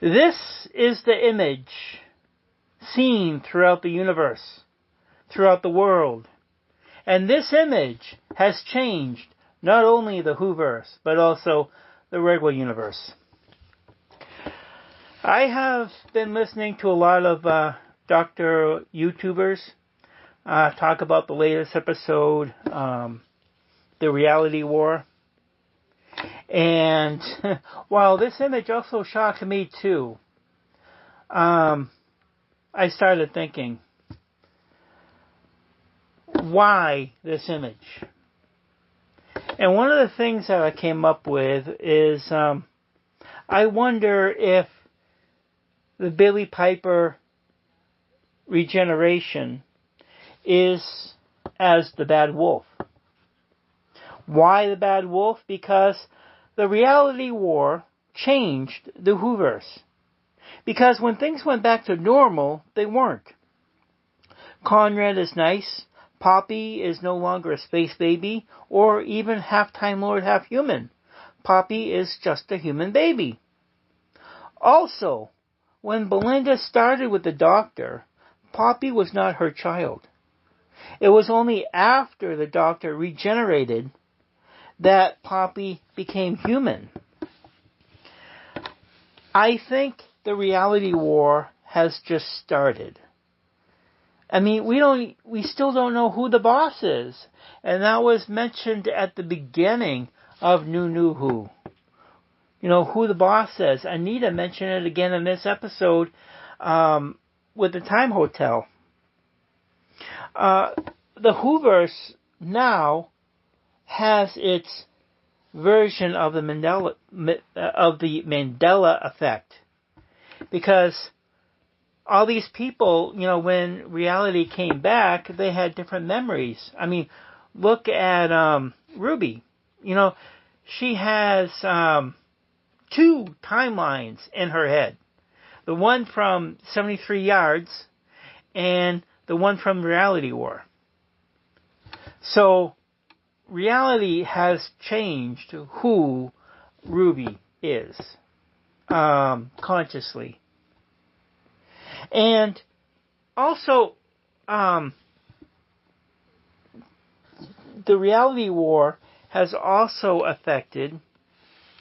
This is the image seen throughout the universe, throughout the world. And this image has changed not only the Whoverse, but also the regular universe. I have been listening to a lot of Doctor YouTubers talk about the latest episode, the reality war. And while this image also shocked me too, I started thinking, why this image? And one of the things that I came up with is, I wonder if the Billy Piper regeneration is as the bad wolf. Why the bad wolf? Because the reality war changed the Whoverse. Because when things went back to normal, they weren't. Conrad is nice. Poppy is no longer a space baby, or even half Time Lord, half human. Poppy is just a human baby. Also, when Belinda started with the Doctor, Poppy was not her child. It was only after the Doctor regenerated that Poppy became human. I think the reality war has just started. I mean, we still don't know who the boss is. And that was mentioned at the beginning of New Who. You know, who the boss is. Anita mentioned it again in this episode with the Time Hotel. The Whoverse now has its version of the Mandela effect. Because all these people, you know, when reality came back, they had different memories. I mean, look at Ruby. You know, she has 2 timelines in her head. The one from 73 Yards and the one from Reality War. So, reality has changed who Ruby is, consciously. And also, the reality war has also affected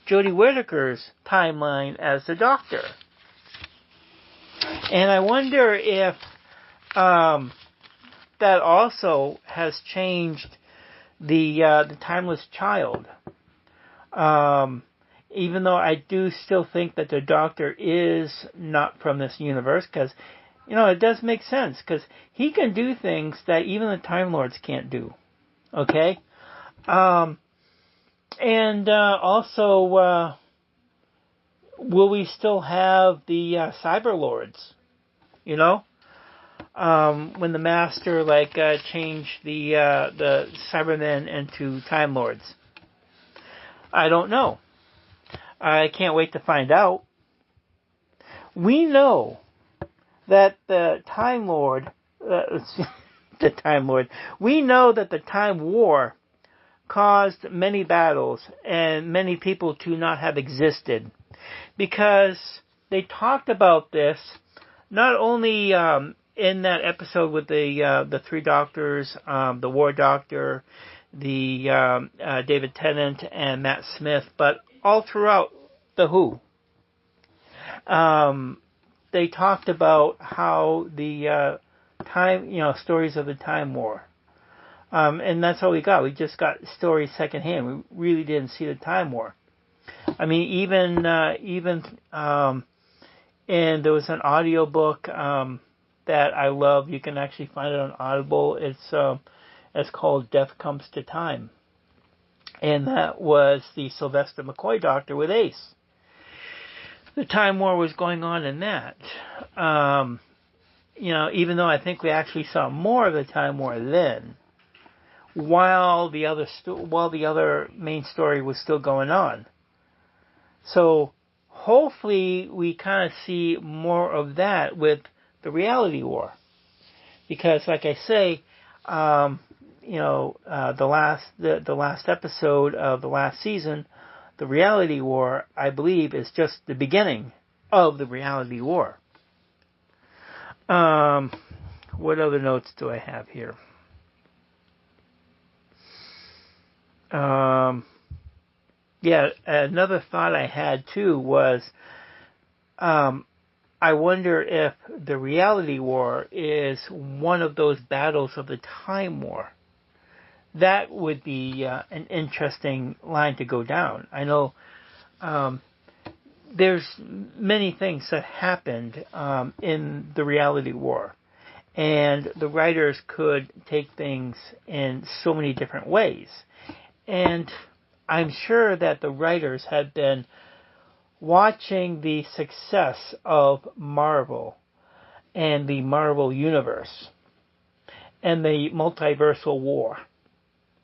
Jodie Whittaker's timeline as the Doctor. And I wonder if that also has changed the Timeless Child. Even though I do still think that the Doctor is not from this universe, because, you know, it does make sense, because he can do things that even the Time Lords can't do. Okay? And also, will we still have the Cyber Lords? You know? When the Master, changed the Cybermen into Time Lords. I don't know. I can't wait to find out. We know that the Time Lord, we know that the Time War caused many battles and many people to not have existed, because they talked about this not only in that episode with the 3 doctors, the War Doctor, the David Tennant and Matt Smith, but all throughout the Who. They talked about how the stories of the Time War. And that's all we got. We just got stories secondhand. We really didn't see the Time War. I mean, even and there was an audio book that I love. You can actually find it on Audible. It's called Death Comes to Time. And that was the Sylvester McCoy Doctor with Ace. The Time War was going on in that. Even though I think we actually saw more of the Time War then, while the other main story was still going on. So hopefully we kind of see more of that with the Reality War, because, like I say, the last episode of the last season, the Reality War, I believe, is just the beginning of the reality war. What other notes do I have here? Yeah, another thought I had too was, I wonder if the reality war is one of those battles of the Time War. That would be an interesting line to go down. I know there's many things that happened in the reality war, and the writers could take things in so many different ways. And I'm sure that the writers had been watching the success of Marvel and the Marvel Universe and the multiversal war.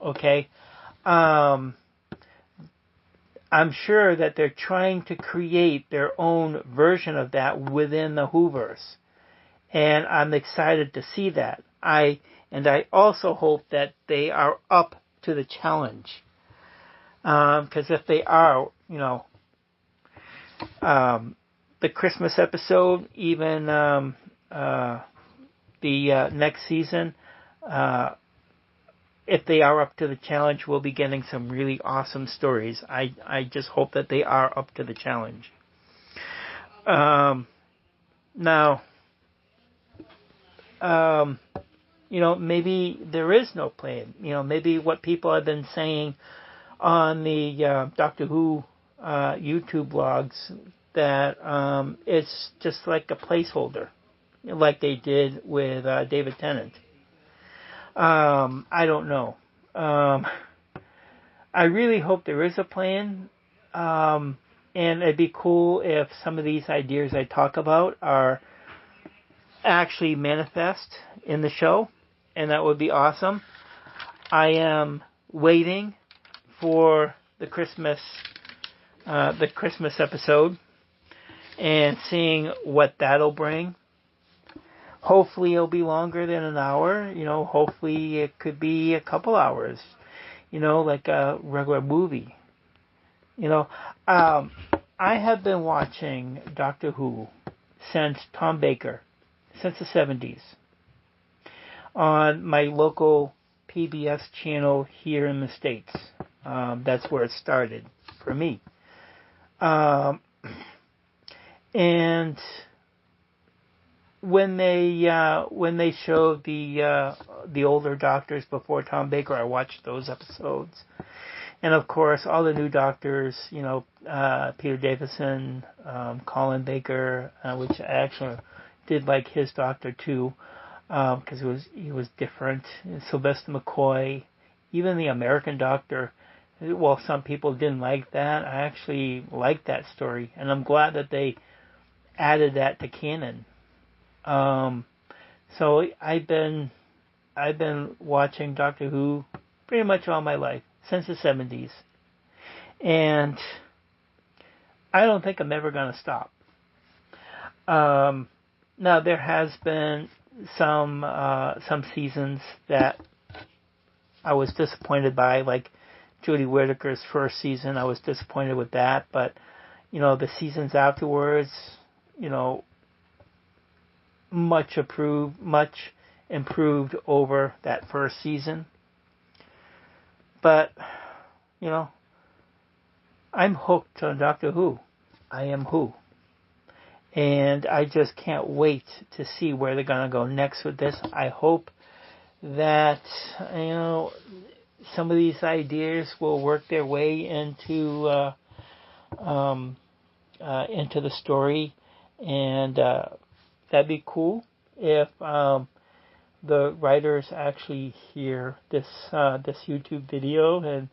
Okay? I'm sure that they're trying to create their own version of that within the Whoverse. And I'm excited to see that. I also hope that they are up to the challenge. Because if they are, the Christmas episode, even the next season, if they are up to the challenge, we'll be getting some really awesome stories. I just hope that they are up to the challenge. Now, maybe there is no plan. Maybe what people have been saying on the Doctor Who YouTube blogs, that it's just like a placeholder, like they did with David Tennant. I don't know. I really hope there is a plan, and it'd be cool if some of these ideas I talk about are actually manifest in the show, and that would be awesome. I am waiting for the Christmas episode and seeing what that'll bring. Hopefully it'll be longer than an hour. Hopefully it could be a couple hours. Like a regular movie. I have been watching Doctor Who since Tom Baker, since the 70s, on my local PBS channel here in the States. That's where it started for me. And when they showed the older Doctors before Tom Baker, I watched those episodes. And of course, all the new Doctors, Peter Davison, Colin Baker, which I actually did like his Doctor too, because he was different. And Sylvester McCoy, even the American Doctor. Well, some people didn't like that. I actually liked that story, and I'm glad that they added that to canon. So I've been watching Doctor Who pretty much all my life, since the 70s, and I don't think I'm ever going to stop. Now there has been some seasons that I was disappointed by, like Jodie Whittaker's first season. I was disappointed with that, but the seasons afterwards, much improved over that first season. But I'm hooked on Doctor Who. I am Who, and I just can't wait to see where they're gonna go next with this. I hope that some of these ideas will work their way into the story, and that'd be cool if the writers actually hear this YouTube video and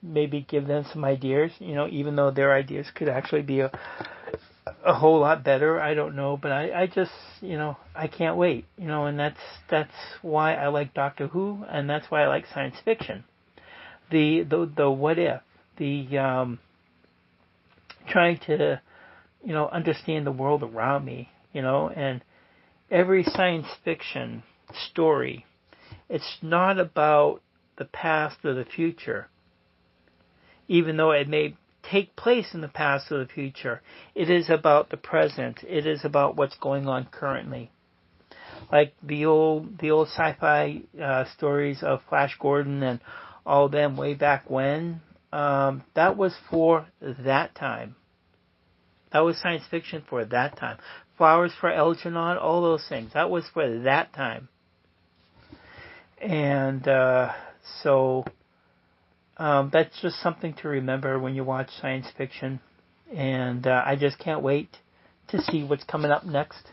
maybe give them some ideas. Even though their ideas could actually be a whole lot better. I don't know, but I just I can't wait. And that's why I like Doctor Who, and that's why I like science fiction. The what if, the trying to understand the world around me, and every science fiction story, it's not about the past or the future, even though it may take place in the past or the future. It is about the present. It is about what's going on currently. Like the old sci-fi stories of Flash Gordon and all them way back when. That was for that time. That was science fiction for that time. Flowers for Algernon, all those things. That was for that time. And so that's just something to remember when you watch science fiction. And I just can't wait to see what's coming up next.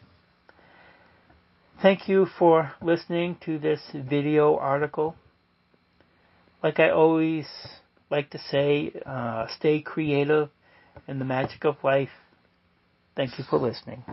Thank you for listening to this video article. Like I always like to say, stay creative in the magic of life. Thank you for listening.